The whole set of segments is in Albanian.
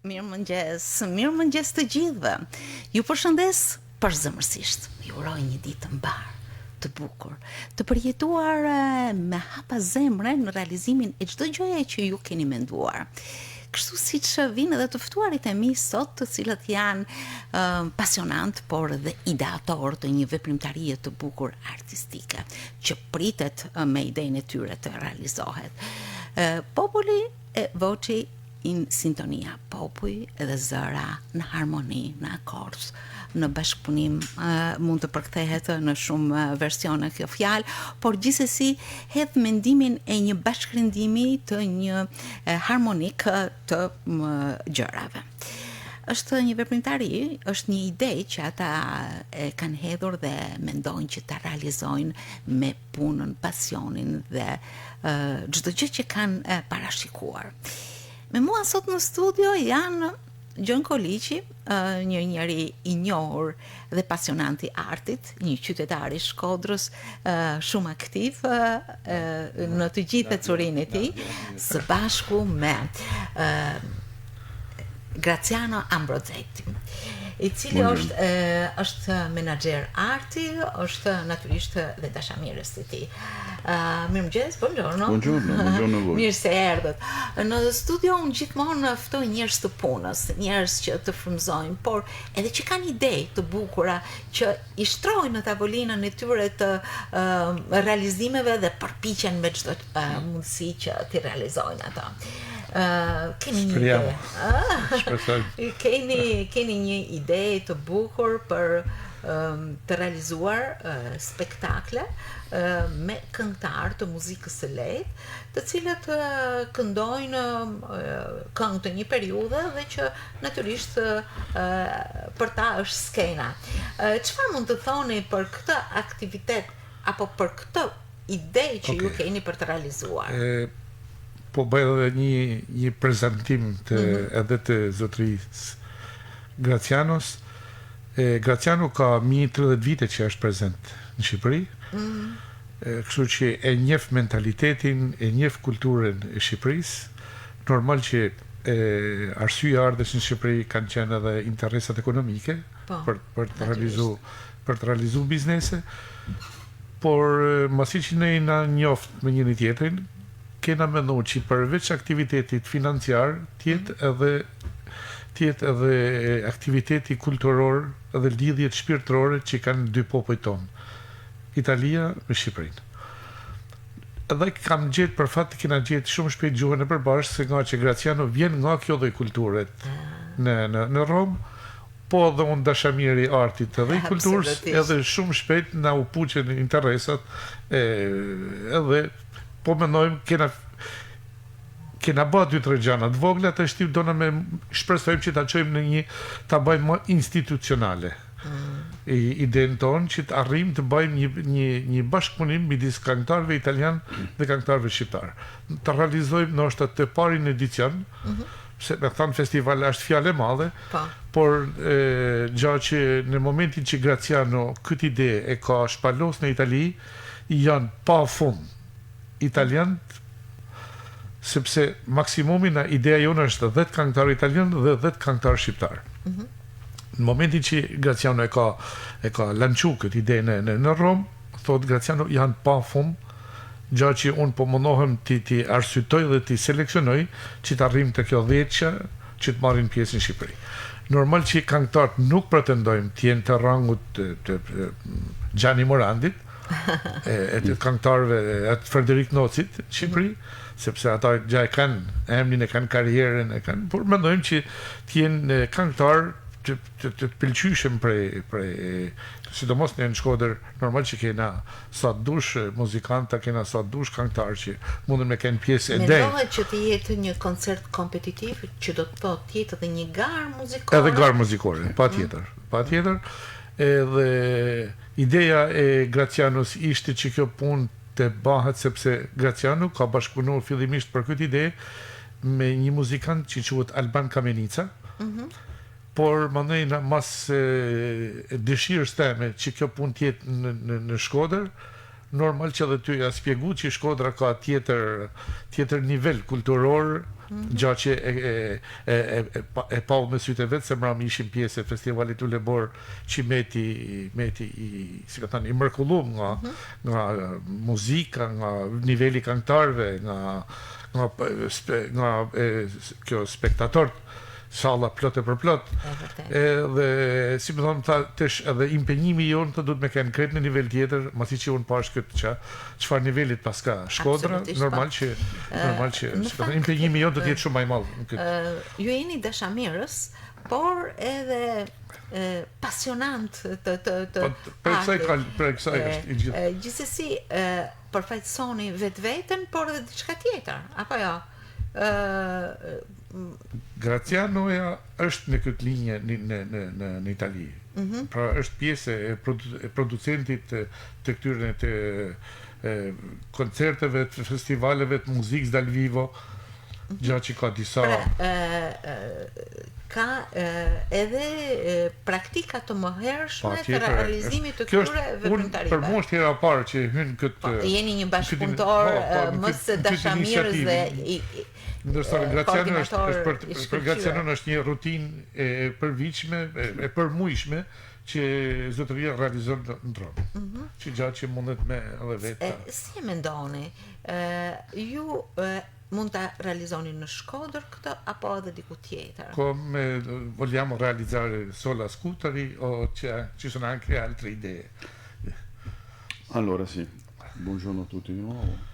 Mirëmëngjes të gjithëve. Ju përshëndes përzemërsisht. Ju uroj një ditë të mbar, të bukur, të përjetuar me hapa zemre në realizimin e çdo gjëje që ju keni menduar. Kështu siç vinë edhe të ftuarit e mi sot, të cilët janë pasionant, por dhe ideator të një veprimtarie të bukur artistike, që pritet me idenë e tyre të realizohet. Populli e voçi in sintonia, popuj edhe zëra në harmoni, në akord, në bashkëpunim mund të përkthehet në shumë versione kjo fjalë, por gjithsesi hedh mendimin e një bashkërendimi të një harmonik të gjërave. Është një veprimtari, është një ide që ata e kanë hedhur dhe mendojnë që ta realizojnë me punën, pasionin dhe çdo gjë që kanë parashikuar. Me mua sot në studio janë Gjon Koliqi, një njeri i njohur dhe pasionant i artit, një qytetar i Shkodrës, shumë aktiv në të gjithë ecurinë e tij, së bashku me Graziano Ambrozetti, i cili është menaxher arti, është natyrisht dhe dashamirës i tij. Mirëmëngjes, buongiorno. Buongiorno voi. Mirë se erdhët. Në studio unë gjithmonë ftoj njerëz të punës, njerëz që të frymëzojnë, por edhe që kanë ide të bukura që i shtrojnë në tavolinën e tyre të realizimeve dhe përpiqen me çdo mundësi që t'i realizojnë ato. Keni një ide. Keni një ide të bukur për të realizuar spektakle me këngëtar të muzikës së lehtë, të cilët këndojnë këngë të një periudhe dhe që natyrisht për ta është skena. Çfarë mund të thoni për këtë aktivitet apo për këtë ide që ju keni për të realizuar? Po bëj edhe një prezantim edhe të zotërisë Gracianos. Graciano ka 30 vite që është prezent në Shqipëri, kështu që e njeh mentalitetin, e njeh kulturën e Shqipërisë. Normal që arsyeja ardhës në Shqipëri kanë qenë edhe interesat ekonomike për të realizuar biznese, por masi që ne na njoft me njëri tjetrin, kena menduar që përveç aktivitetit financiar, tjetë edhe aktiviteti kulturor edhe lidhjet shpirtërore që kanë dy popujt tonë, Italia me Shqipërinë. Edhe kam gjetë për fat kena gjetë shumë shpejt gjuhën e përbashkët, se nga që Graciano vjen nga kjo dhe kulturet në Rom, po edhe unë dashamiri i artit edhe i kulturës, edhe shumë shpejt na u puqen interesat, edhe po mendojmë kena bë 2-3 gjëra të vogla, të shtim dona me shpresojmë që ta çojmë në ta bëjmë më institucionale. Idenë tonë që të arrijmë të bëjmë një bashkëpunim midis këngëtarëve italian dhe këngëtarëve shqiptar. Të realizojmë ndoshta të parin edicion, se me thënë festival është fjalë e madhe, por gjatë që në momentin që Graciano këtë ide e ka shpalos në Itali, janë pa fund italianët, sepse maksimumi në ideja jonë është 10 këngëtarë italianë dhe 10 këngëtarë shqiptarë. Në momentin që Graciano e ka lançu këtë ide në Rom, thot Graciano janë pa fund, gjatë që unë po mundohem ti arsyetoj dhe ti seleksionoj që të arrijmë të kjo 10 që të marrin pjesë në Shqipëri. Normal që këngëtarët nuk pretendojmë të jenë të rangut të Gianni Morandit, e të këngëtarëve e të Frederik Nocit në Shqipëri, sepse ata gja e kanë emrin, e kanë karrierën, por mendojmë që të jenë këngëtarë të pëlqyeshëm prej sidomos në Shkodër, normal që kena sa dush muzikanta, kena sa dush këngëtarë që mundën me kenë pjesë e dej. Mendohet që të jetë një koncert kompetitiv, që do të thotë të jetë edhe një garë muzikore? Edhe garë muzikore, patjetër. Edhe ideja e Gracianos ishte që kjo punë të bëhet, sepse Graciano ka bashkëpunuar fillimisht për këtë ide me një muzikant që quhet Alban Kamenica, por mandej mas dëshirës teme që kjo punë të jetë në Shkodër, normal që edhe ty ja spjegu që Shkodra ka tjetër nivel kulturor, gjatë që e pa me sytë e vetë, se mram ishim pjesë e festivalit Ulebor që meti si ka thënë, i mërkullum nga muzika, nga niveli këngëtarëve, nga kjo spektatorët, salla plot e për plot. Dhe si më thonë, tash edhe impenjimi jonë të duhet me kenë kretë në nivel tjetër, masi që unë pash këtë çfarë nivelit pas ka Shkodra, normal që impenjimi jonë do të jetë shumë më i madh. Ju jeni dashamirës, por edhe pasionant të për kësaj është i gjithë. Gjithsesi përfaqësoni vetveten, por edhe diçka tjetër, apo jo? Grazianoja është në këtë linje në Itali. Pra është pjesë e producentit të këtyre të koncerteve, të festivaleve, të muzikës dal vivo, gjatë që ka disa... Ka edhe praktika të mëhershme të realizimit të këtyre veprimtarive. Për mua është hera parë që hynë këtë... Jeni një bashkëpunëtor mës dashamirës dhe ndërsa për Graciano është një rutinë e përviçme, e përmujshme që zotëria realizon në dronë. Që gjatë që mundet me edhe vetë. Si e mendoni, ju mund të realizoni në Shkodër këtë, apo edhe diku tjetër? Come vogliamo realizzare solo a Scutari o ci sono anche altre idee? Allora sì, buongiorno a tutti di nuovo.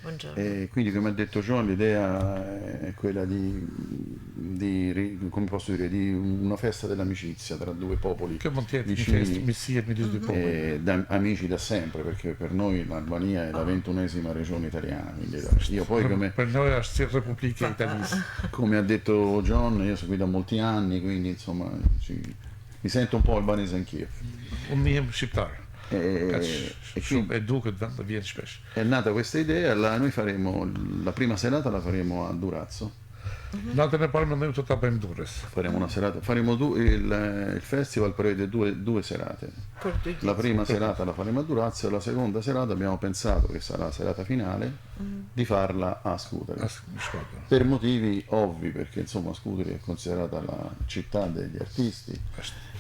Buongiorno. Quindi, come ha detto John, l'idea è quella come posso dire, di una festa dell'amicizia tra due popoli vicini, amici da sempre, perché per noi l'Albania è la 21ª regione italiana. Quindi io poi per noi è la Repubblica Italiana. Come ha detto John, io sono qui da molti anni, quindi insomma mi sento un po' albanese anch'io. Un mio shqiptar. È nata questa idea, noi faremo la prima serata la faremo a Durazzo. Natën e parë mendojmë të ta bëjmë Durrës. Faremo una serata, il festival prevede due serate. La prima serata la faremo a Durazzo e la seconda serata abbiamo pensato, che sarà la serata finale, di farla a Scutari. Per motivi ovvi, perché insomma Scutari è considerata la città degli artisti,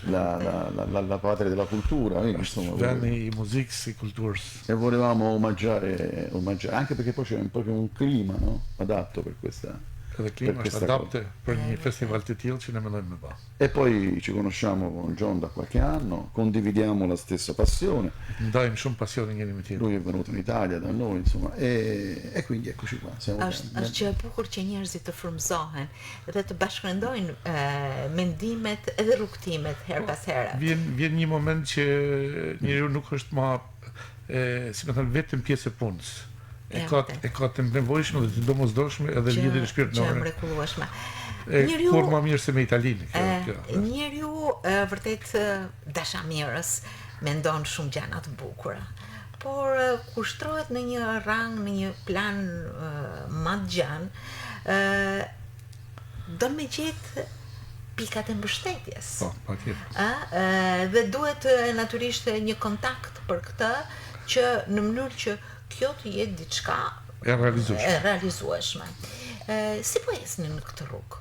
la patria della cultura, insomma, e volevamo omaggiare, anche perché poi c'è proprio un clima, no? Adatto per questa. Per një festival të tillë që ne mendojmë me ba. E poi ci conosciamo con John da qualche anno, condividiamo la stessa passione. Ndajmë shumë pasionin njëri me tjetrin. Lui è venuto in Italia da noi, insomma, e quindi eccoci qua. Është që e bukur që njerëzit të frymëzohen dhe të bashkëndojnë mendimet edhe rrugtimet her pas here. Vjen një moment që njeriu nuk është më si më thënë vetëm pjesë e punës. E ka të nevojshme dhe të domosdoshme edhe lidhje shpirtërore. Që mrekullueshme. Kur më mirë se me Italinë kjo. Njeriu vërtet dashamirës mendon shumë gjëra të bukura. Por kur shtrohet në një rang, në një plan madhgjan, do me gjetë pikat e mbështetjes. Patjetër. Dhe duhet natyrisht një kontakt për këtë, që në mënyrë që kjo të jetë diçka e realizueshme. Si po esni në këtë rrugë?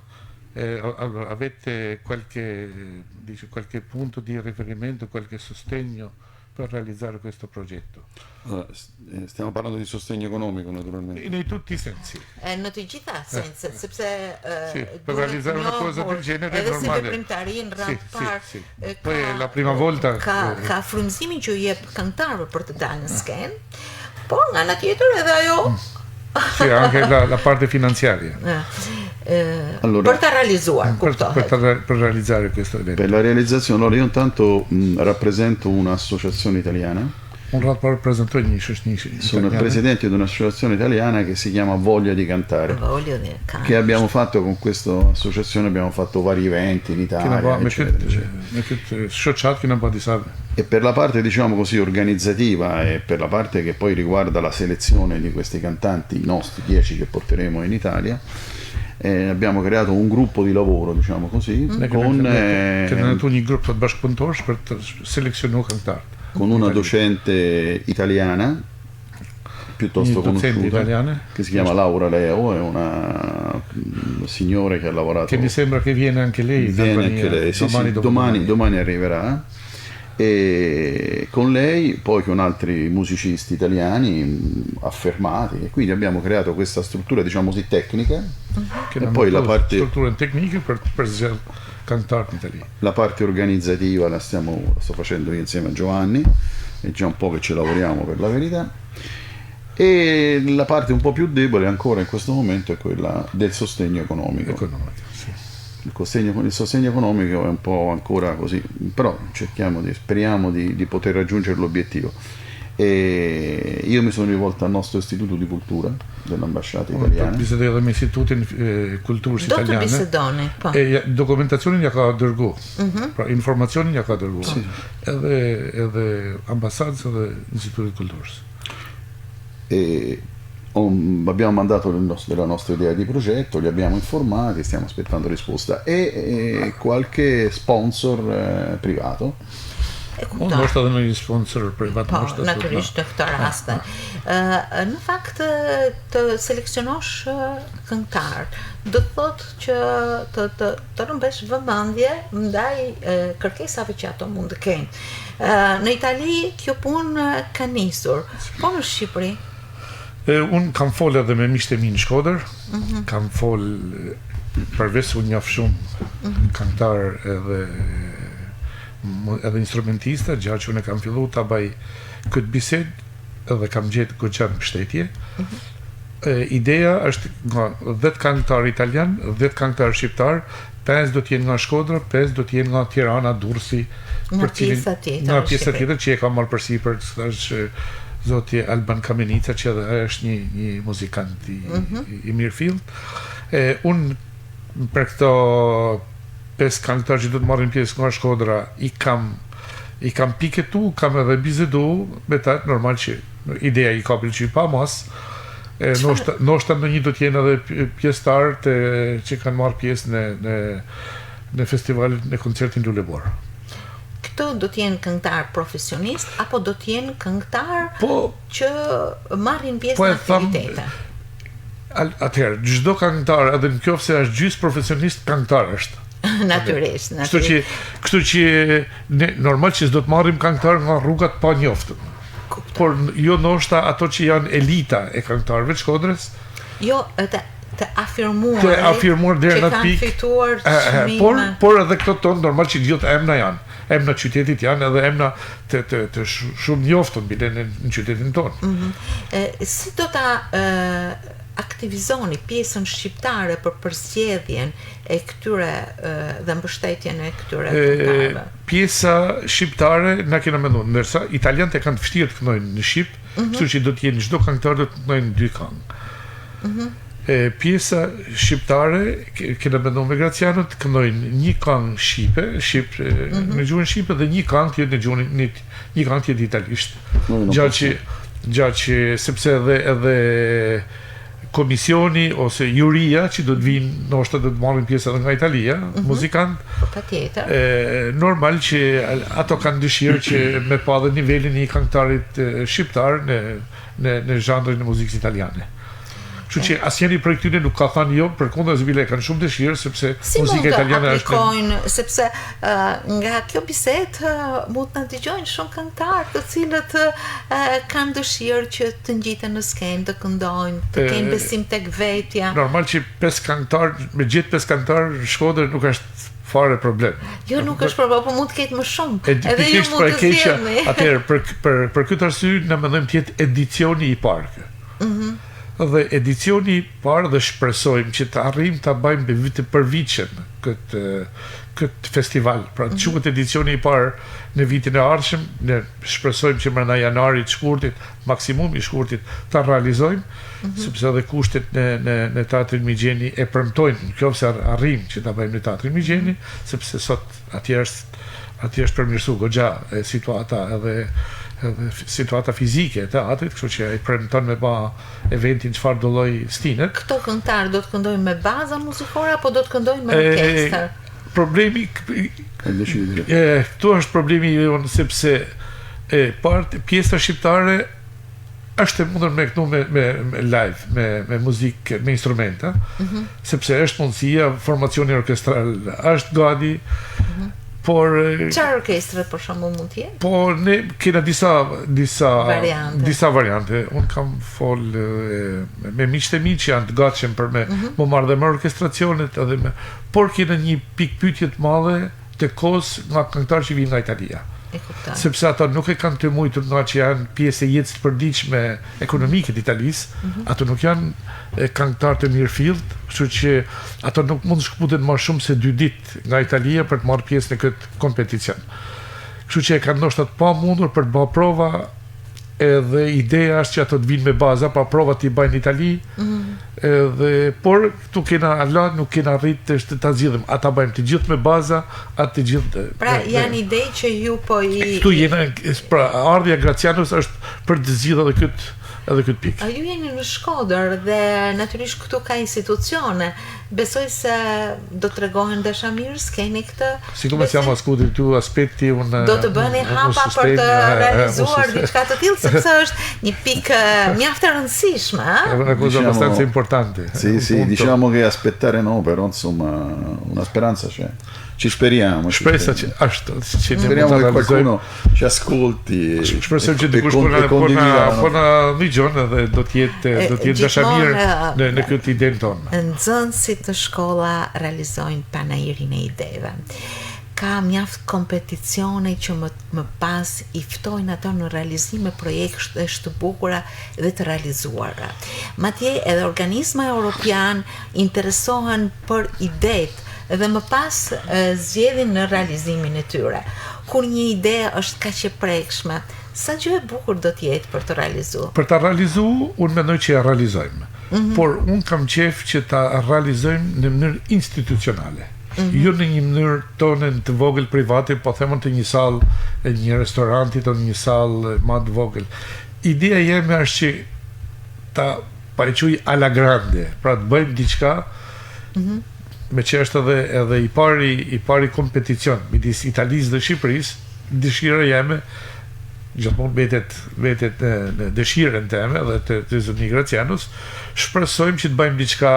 Allora, avete qualche punto di riferimento, qualche sostegno per realizzare questo progetto? Stiamo parlando di sostegno economico, naturalmente. In tutti i sensi. Në të gjitha senset, sepse per realizzare una cosa del genere è normale. Edhe si veprimtari në radhë parë. Poi la prima volta ka frymëzimin që u jep këngëtarëve për të dalë në skenë, por nga ana tjetër edhe ajo sì, anche la parte finanziaria. Allora, per realizzare per realizzare questo evento. Per la realizzazione, allora io intanto rappresento un'associazione italiana. Sono il presidente di un'associazione italiana che si chiama Voglia di Cantare. Che abbiamo fatto con questa associazione, abbiamo fatto vari eventi in Italia. E per la parte, diciamo così, organizzativa e per la parte che poi riguarda la selezione di questi cantanti, i nostri 10 che porteremo in Italia, abbiamo creato un gruppo di lavoro, diciamo così, con una docente italiana piuttosto conosciuta, italiana, che si chiama Laura Leo, è una signora che ha lavorato. Che mi sembra che viene anche lei. Viene anche lei, sì, domani arriverà. E con lei, poi con altri musicisti italiani affermati, e quindi abbiamo creato questa struttura, diciamo così, tecnica, e poi la parte struttura tecnica per cantare in italiano. La parte organizzativa la sto facendo io insieme a Giovanni, è già un po' che ci lavoriamo, per la verità, e la parte un po' più debole ancora in questo momento è quella del sostegno economico. Il sostegno economico è un po' ancora così, però speriamo di poter raggiungere l'obiettivo. E io mi sono rivolto al nostro istituto di cultura dell'ambasciata italiana. Bisedojmë me Institutin Kulturës Italiane. Do të bisedoni, po. E dokumentacionin ja ka dërgu. Pra informacionin ja ka dërgu. Sì. Edhe ambasadës edhe Institutit Kulturës. E abbiamo mandato la nostra idea di progetto, li abbiamo informati, stiamo aspettando risposta e qualche sponsor privato. Unë është edhe në një sponsor privat. Po, natyrisht në këtë rast. Në fakt të seleksionosh këngëtar, do të thotë që të rëmbesh vëmendje ndaj kërkesave që ato mund të kenë. Në Itali kjo punë ka nisur, po në Shqipëri? Unë kam fol edhe me miqtë e mi në Shkodër, kam fol përveç unë njeh shumë këngëtar edhe instrumentista, gjatë që unë kam fillu ta baj këtë bised edhe kam gjetë goxha mbështetje. Ideja është nga 10 këngëtar italian, 10 këngëtar shqiptar, 5 do t'jenë nga Shkodra, 5 do t'jenë nga Tirana, Durrësi, nga pjesa tjetër që e ka marrë përsipër, është zoti Alban Kamenica, që edhe është një muzikant i mirëfillt. Unë për këto 5 këngëtar që do të marrin pjesë nga Shkodra i kam piketu, kam edhe bizedu me ta, normal që ideja i ka pëlqyer pa mas. Ndoshta në një do të jenë edhe pjesëtarë që kanë marrë pjesë në festivalin në koncertin Lulebor. Këto do të jenë këngëtar profesionist apo do të jenë këngëtar që marrin pjesë në aktivitete? Atëherë, çdo këngëtar, edhe nëse është gjys profesionist, këngëtar është. Natyrisht. Kështu që normal që s'do të marrim këngëtar nga rrugat pa njoftën. Por jo ndoshta ato që janë elita e këngëtarëve të Shkodrës. Jo, të afirmuar deri në pikë. Që kanë fituar çmime. Por edhe këto tonë normal që gjithë emna janë. Emna qytetit janë edhe emna të shumë njoftën bile në qytetin tonë. Si do ta aktivizoni pjesën shqiptare për përzgjedhjen e këtyre dhe mbështetjen e këtyre këngëtarëve? Pjesa shqiptare na kena menduar, ndërsa italianët e kanë të vështirë të këndojnë në shqip, kështu që do të jenë çdo këngëtar do të këndojnë 2 këngë. Pjesa shqiptare kena menduar me Graciano të këndojnë një këngë shqipe, në gjuhën shqipe dhe një këngë tjetër në gjuhën një këngë tjetër italisht. Gjatë që sepse edhe komisioni ose juria që do të vinë, ndoshta do të marrin pjesë edhe nga Italia, muzikant. Patjetër. Normal që ato kanë dëshirë që me pa dhe nivelin e këngëtarit shqiptar në zhanrin e muzikës italiane. Kështu që asnjëri prej këtyre nuk ka thënë jo, përkundër bile kanë shumë dëshirë sepse muzika italiane është. Si mund të aplikojnë, sepse nga kjo bisedë mund të na dëgjojnë shumë këngëtarë të cilët kanë dëshirë që të ngjiten në skenë, të këndojnë, të kenë besim tek vetja. Normal që 5 këngëtarë, me gjithë 5 këngëtarë në Shkodër nuk është fare problem. Jo, nuk është problem, po mund të ketë më shumë. Edhe ju mund të zgjidhni. Atëherë për këtë arsye ne mendojmë të jetë edicioni i parë. Dhe edicioni i parë dhe shpresojmë që të arrijmë ta bëjmë vite për vitën këtë festival. Pra quhet edicioni i parë në vitin e ardhshëm, ne shpresojmë që brenda janarit shkurtit, maksimum i shkurtit ta realizojmë, sepse edhe kushtet në Teatrin Migjeni e premtojnë, nëse arrijmë që ta bëjmë në Teatrin Migjeni, sepse sot atje është përmirësuar goxha situata edhe situata fizike e teatrit, kështu që ai premton me ba eventin çfarë do lloj stine. Këto këngëtarë do të këndojnë me baza muzikore apo do të këndojnë me orkestër? Problemi këtu është problemi jonë, sepse pjesa shqiptare është e mundur me këtu me live, me muzikë, me instrumenta, sepse është mundësia, formacioni orkestral është gati, por çfarë orkestre për shembull mund të jetë? Po ne kena disa variante. Unë kam fol me miqtë e mi që janë të gatshëm për me marrë dhe me orkestracionet edhe por kena një pikë pyetje të madhe të kohës nga këngëtarë që vinë nga Italia. Sepse ato nuk e kanë të mujtur nga që janë pjesë e jetës të përditshme ekonomike të Italisë, ato nuk janë këngëtarë të mirëfillt, kështu që ato nuk mund të shkëputen më shumë se 2 ditë nga Italia për të marrë pjesë në këtë kompeticion. Kështu që e kanë ndoshta të pamundur për të bërë prova, edhe ideja është që ato të vinë me baza, pa provat t'i bajnë në Itali, por këtu kena Allah, nuk kena rritë të ta zgjidhim. Ata bajmë të gjithë me baza, atë të gjithë. Pra janë ide që ju po i... Këtu jena, pra ardhja Gracianos është për të zgjidhur edhe këtë pikë. Ju jeni në Shkodër dhe natyrisht këtu ka institucione. Besoj se do të tregohen dashamirë, s'keni këtë... Siccome siamo a Scudri, tu aspetti do të bëni hapa për të realizuar diçka të tillë, sepse është një pikë mjaft e rëndësishme, È una cosa abbastanza importante. Sì, diciamo che aspettare no, però insomma una speranza c'è. Ci speriamo. Shpresa që është, që ne speriamo mund ta che realizojmë. qualcuno ci ascolti. Shpresoj që dikush po na dëgjon dhe do të jetë dashamirë në këtë idenë tonë. Nxënësit të shkolla realizojnë panairin e ideve. Ka mjaft kompeticione që më pas i ftojnë ato në realizim e projekte të bukura dhe të realizuara. Madje edhe organizma europian interesohen për idetë dhe më pas zgjedhin në realizimin e tyre. Kur një ide është kaq e prekshme, sa gjë e bukur do të jetë për të realizuar? Për ta realizuar, unë mendoj që ja realizojmë. Por unë kam qejf që ta realizojmë në mënyrë institucionale. Jo në një mënyrë tonë të vogël private, po themon të një sallë e një restoranti të një sallë më të vogël. Ideja jeme është që ta paraqoj alla grande, pra të bëjmë diçka me që është edhe i pari kompeticion midis Italisë dhe Shqipërisë. Dëshira jeme gjithmonë mbetet në dëshirën teme dhe të zotëni Gracianos, shpresojmë që të bëjmë diçka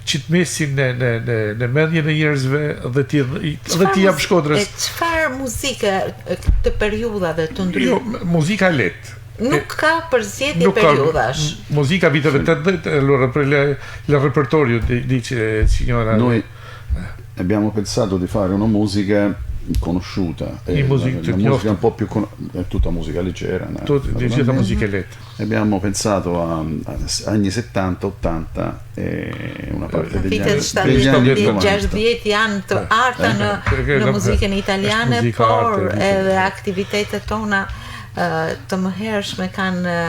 që të mesim në mendjen e njerëzve dhe t'i jap Shkodrës. Çfarë muzike të periudhave të ndryshme? Jo, muzika lehtë. Nuk ka përzgjedhje periudash. Musica viteve 80, allora per il repertorio dice signora. Noi abbiamo pensato di fare una musica conosciuta, una musica un po' più è tutta musica leggera, tutta musica letta. Abbiamo pensato a anni 70, 80 e una parte degli anni 60 janë të arta në muzikën italiane, por edhe aktivitetet tona të mëhershme kanë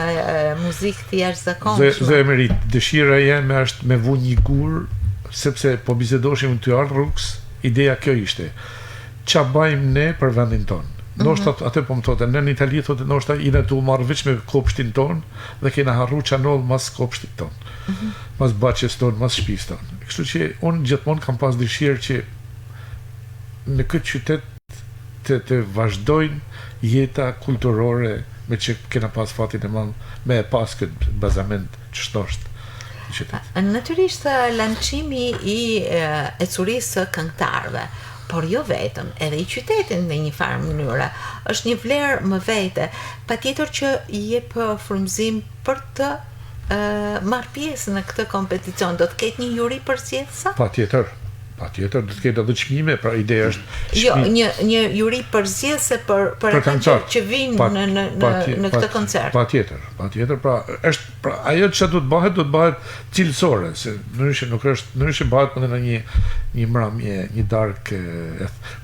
muzikë të jashtëzakonshme. Zë Emerit, dëshira jeme është me vu një gur, sepse po bisedoshim të ardhë rrugës, ideja kjo ishte. Qa bajmë ne për vendin tonë? Ndoshta atë po më thotë, në Itali thotë ndoshta jena tu marrë veç me kopshtin tonë dhe kena harru çanoll mas kopshtit tonë. Mas baçës tonë, mas shtëpisë tonë. Kështu që unë gjithmonë kam pas dëshirë që në këtë qytet të vazhdojnë jeta kulturore me që kena pas fatin e madh me pas këtë bazament që shtoshtë. Natyrisht lançimi i ecurisë së këngëtarëve, por jo vetëm, edhe i qytetin në një farë mënyre, është një vlerë më vete, patjetër që i jep frymëzim për të marrë pjesë në këtë kompeticion. Do të ketë një juri përzgjedhësa? Patjetër, do të ketë edhe çmime, pra ideja është jo, një juri përzgjedhëse për ata që vinë në këtë koncert. Patjetër, pra ajo që do të bëhet cilësore, se ndryshe bëhet në një mramje, një darkë.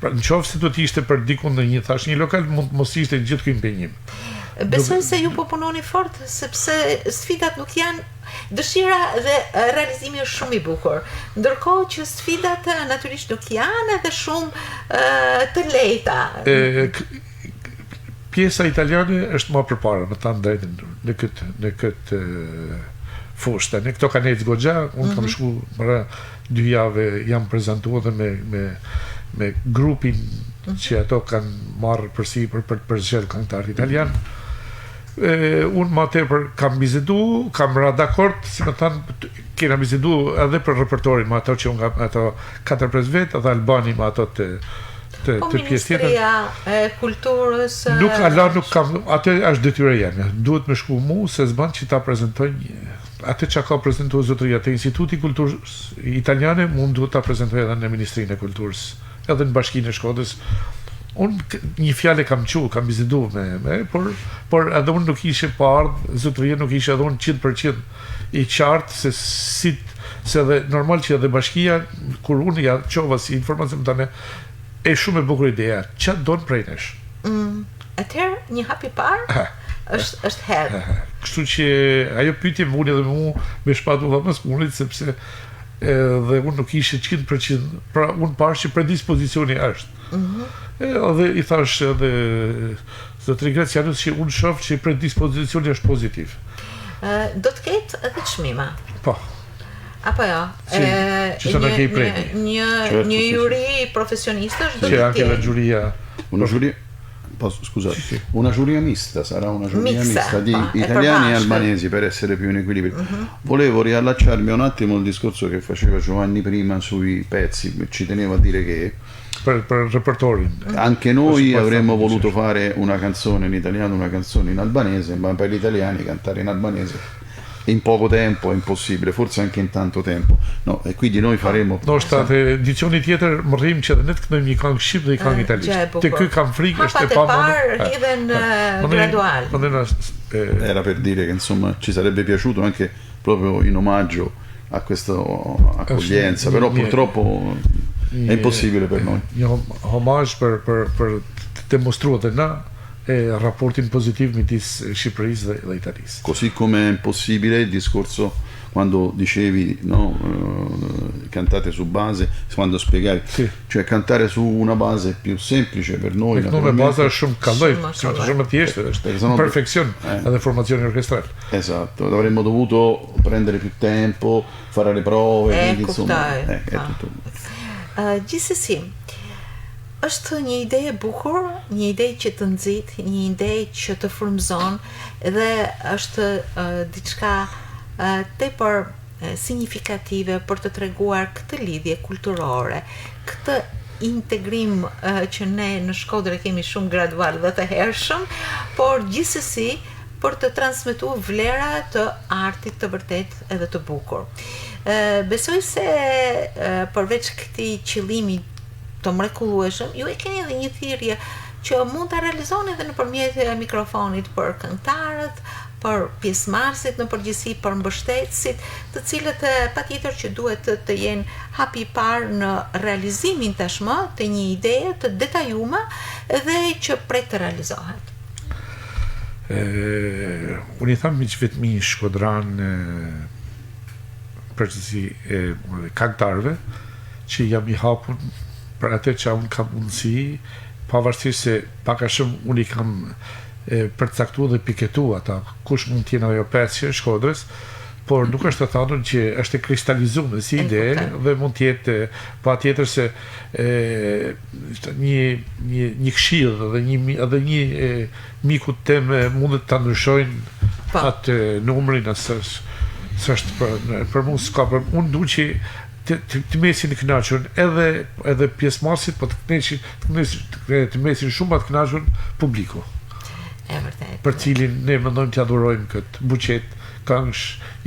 Pra nëse do të ishte për dikun në një lokal, mund mos ishte gjithë ky impenjim. Besoj se ju po punoni fort, sepse sfidat nuk janë. Dëshira dhe realizimi është shumë i bukur, ndërkohë që sfidat natyrisht nuk janë edhe shumë të lehta. Pjesa italiane është më përpara, me ta drejtën, në këtë fushë. Ne këto kanë ecë goxha, unë kam shku para 2 javë, jam prezantuar dhe me grupin që ato kanë marrë përsipër për të përzgjedhur këngëtar italian. unë ma tepër kam bizedu, kam ra dakord, si më thanë, kena bizedu edhe për repertorin, ma ato që unë nga ato 4-5 vetë, edhe Albani ma ato të pjesë tjetër. Ministria e Kulturës... Nuk kam, atë është detyra jeme, duhet me shku mu, se zban që ta prezentojnë, atë që ka prezentu zotëria të Instituti Kulturës Italiane, mund duhet ta prezentoj edhe në Ministrinë e Kulturës, edhe në Bashkinë e Shkodrës. Unë një fjale kam bizedu por edhe unë nuk ishe ardhë, zotëria nuk ishe edhe unë 100% i qartë, se edhe normal që edhe bashkia, kur unë ja qova si informacion më tane, e shumë e bukur ideja, që do në prejnesh? Atëherë, një hap i parë, është herë. Kështu që ajo pyetje më unë edhe mu me shpatu dhe mësë munit, sepse dhe unë nuk ishe 100%, pra unë parë që predispozicioni është. Edhe i thash edhe zotëri Gracianus që unë shoh që predispozicioni është pozitiv. Do të ketë edhe çmima. Po. Apo jo? Që të në kej premi. Një juri professionistësh do të ketë. Anche la giuria. Scusate, una giuria mista, sarà una giuria mista di italiani e albanesi per essere più in equilibrio. Volevo riallacciarmi un attimo al discorso che faceva Giovanni prima sui pezzi, ci tenevo a dire che per repertorio. Anche noi avremmo voluto fare una canzone in italiano, una canzone in albanese, ma per gli italiani cantare in albanese in poco tempo è impossibile, forse anche in tanto tempo. No, e quindi noi faremo. Do state edicioni tjetër më rrim që edhe ne të këndojmë një këngë shqip dhe një këngë italisht. Te ky kam frikë është e pamundur. Hidhen gradual. Era per dire che insomma ci sarebbe piaciuto anche proprio in omaggio a questa accoglienza, però purtroppo è impossibile per noi. Një homazh per të demonstruar dhe na rapportin pozitiv midis Shqipërisë dhe Italisë. Così come è impossibile il discorso quando dicevi cantate su base, quando spiegavi, cioè cantare su una base è più semplice per noi. Una base shumë kalloj, shumë thjeshtë, është perfezione edhe formazione orchestrale. Esatto, avremmo dovuto prendere più tempo, fare le prove, insomma, è tutto. Gjithsesi, është një ide e bukur, një ide që të nxit, një ide që të frymëzon dhe është diçka tepër signifikative për të treguar këtë lidhje kulturore, këtë integrim që ne në Shkodër kemi shumë gradual dhe të hershëm, por gjithsesi për të transmetuar vlera të artit të vërtet edhe të bukur. Besoj se përveç këtij qëllimi të mrekullueshëm, ju e keni edhe një thirrje që mund ta realizoni edhe nëpërmjet mikrofonit për këngëtarët, për pjesëmarrësit në përgjithësi, për mbështetësit, të cilët patjetër që duhet të jenë hapi i parë në realizimin tashmë të një ideje të detajuar dhe që pret të realizohet. Unë i tham vetëm Shkodran përgjithësi këngëtarëve që jam i hapur për atë që unë kam mundësi, pavarësisht se pak a shumë unë i kam përcaktuar dhe piketuar ata kush mund të jenë ajo pjesë e Shkodrës, por nuk është të thënë që është e kristalizuar si ide dhe mund të jetë patjetër se një këshill dhe një miku tem mund të ta ndryshojnë atë numrin s'është për mua s'ka për unë duhet që të mesin të kënaqur edhe pjesëmarrësit, po të mesin shumë të kënaqur publiku. E vërtet. Për cilin ne mendojmë të adhurojmë këtë buqet këngësh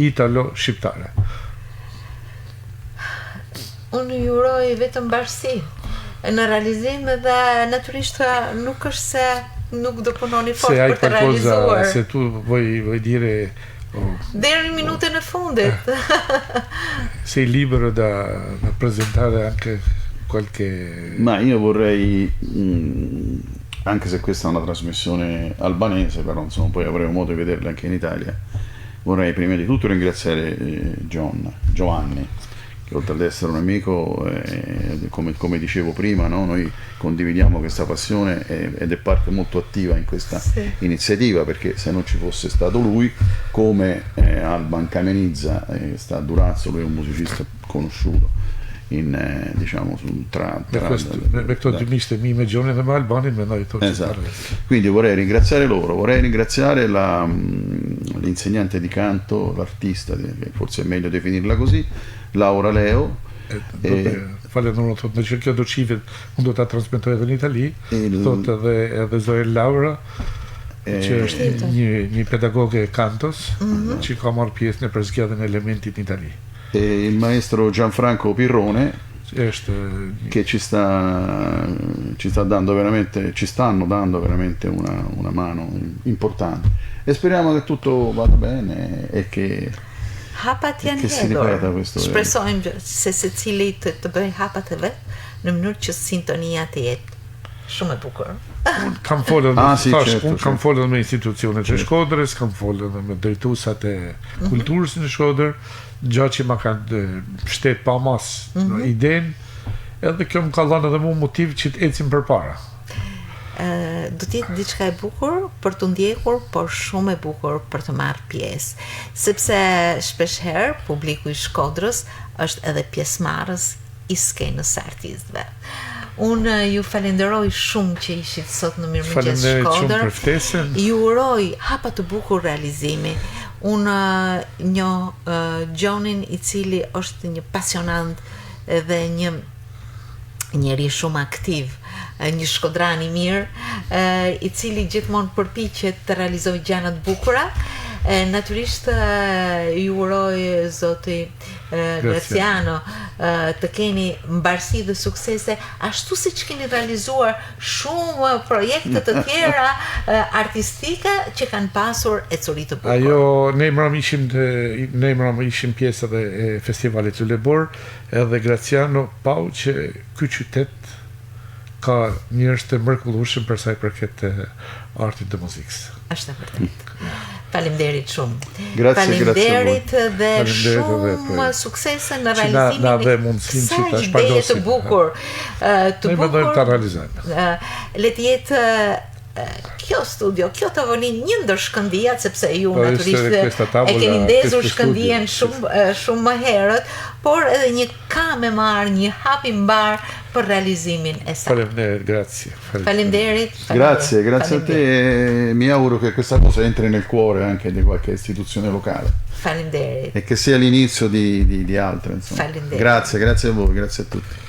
italo-shqiptare. Unë ju uroj vetëm bashkësi në realizim dhe natyrisht nuk është se nuk do punoni fort për të realizuar. Se tu vuoi dire deri në minutën e fundit. Sei libero da presentare anche qualche... Ma io vorrei, anche se questa è una trasmissione albanese, però insomma poi avremo modo di vederla anche in Italia, vorrei prima di tutto ringraziare Giovanni, che oltre ad essere un amico, come dicevo prima, no? Noi condividiamo questa passione ed è parte molto attiva in questa iniziativa, perché se non ci fosse stato lui, come Alban Kamenizza sta a Durazzo, lui è un musicista conosciuto, diciamo tra questo di miste me Giorni e Albani esatto. Quindi vorrei ringraziare loro, vorrei ringraziare l'insegnante di canto, l'artista, che forse è meglio definirla così, Laura Leo. Falem në që kjo do qivet unë do ta transmetoj edhe në Itali, thot edhe Zoe Laura, që është një pedagoge cantos, që ka marrë pjesë në përzgjedhjen e elementit në Itali. E il maestro Gianfranco Pirrone, che ci stanno dando veramente una mano importante, e speriamo che tutto vada bene e che hapat janë hedhur. Shpresojmë se secili të bëj hapat e vet në mënyrë që sintonia të jetë shumë e bukur. Kam folur kam folur me institucionet e Shkodrës, kam folur me drejtuesat e kulturës në Shkodër, gjatë që ma kanë shtet pa mas idenë, edhe kjo më ka dhënë edhe mua motiv që të ecim përpara. Do të jetë diçka e bukur për të ndjekur, por shumë e bukur për të marrë pjesë, sepse shpeshherë publiku i Shkodrës është edhe pjesëmarrës i skenës së artistëve. Unë ju falenderoj shumë që ishit sot në Mirëmëngjes Shkodër. Ju uroj hapa të bukur realizimi. Unë njoh Gjonin, i cili është një pasionant dhe një njeri shumë aktiv, një shkodran i mirë, i cili gjithmonë përpiqet të realizojë gjëra të bukura. Natyrisht ju uroj zoti Graciano të keni mbarësi dhe suksese, ashtu siç keni realizuar shumë projekte të tjera artistike që kanë pasur ecuri të bukur. Ajo ne imram ishim pjesë edhe e festivalit Lulebor, edhe Graciano pau që ky qytet ka njerëz të mrekullueshëm për sa i përket artit dhe muzikës. Është e vërtetë. Faleminderit shumë. Faleminderit dhe shumë suksese në realizimin e kësaj ideje të bukur. Të bukur ta realizojmë. Le të jetë kjo studio, kjo tavolinë një ndër shkëndijat, sepse ju natyrisht e keni ndezur shkëndijen shumë më herët, por edhe një kam e marr, një hap i mbar për realizimin e saj. Faleminderit, grazie. Faleminderit. Grazie a te, e mi auguro che questa cosa entri nel cuore anche di qualche istituzione locale. Faleminderit. E che sia l'inizio di altre, insomma. Faleminderit. Grazie a voi, grazie a tutti.